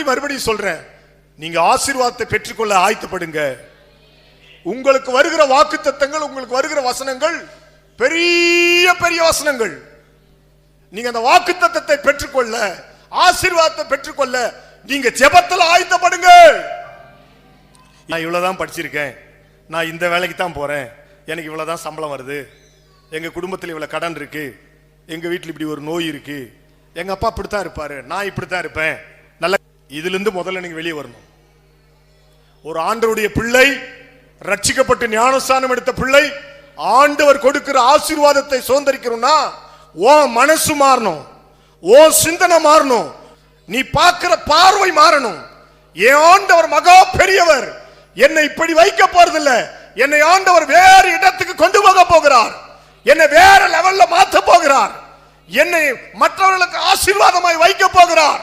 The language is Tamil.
மறுபடியும் சொல்றேன், நீங்க ஆசீர்வாதத்தை பெற்றுக்கொள்ள ஆயத்தப்படுங்க. உங்களுக்கு வருகிற வாக்குத்தத்தங்கள், உங்களுக்கு வருகிற வசனங்கள் பெரிய பெரிய வசனங்கள். நீங்க அந்த வாக்குத்தத்தத்தை பெற்றுக்கொள்ள, ஆசீர்வாதத்தை பெற்றுக்கொள்ள நீங்க ஜெபத்தில் ஆயத்தப்படுங்க. நான் இவ்வளவுதான் படிச்சிருக்கேன், நான் இந்த வேலைக்கு தான் போறேன், எனக்கு இவ்வளவுதான் சம்பளம் வருது, எங்க குடும்பத்தில் இவ்வளவு கடன் இருக்கு, எங்க வீட்டில் இப்படி ஒரு நோய் இருக்கு, எங்க அப்பா இப்படித்தான் இருப்பாரு, நான் இப்படித்தான் இருப்பேன். நல்ல இதுல இருந்து முதல்ல நீங்க வெளியே வரணும். ஒரு ஆண்டவருடைய பிள்ளை, ரட்சிக்கப்பட்டு ஞானஸ்தானம் எடுத்த பிள்ளை, ஆண்டவர் கொடுக்கிற ஆசீர்வாதத்தை சுதந்திரிக்கணும்னா உன் மனசு மாறணும், உன் சிந்தனை மாறணும், நீ பார்க்கிற பார்வை மாறணும். என் ஆண்டவர் மகா பெரியவர், என்னை இப்படி வைக்க போறதில்ல, என்னை ஆண்டவர் வேறு இடத்துக்கு கொண்டு போக போகிறார், என்னை வேற லெவல்ல மாற்ற போகிறார், என்னை மற்றவர்களுக்கு ஆசீர்வாதமாய் வைக்க போகிறார்.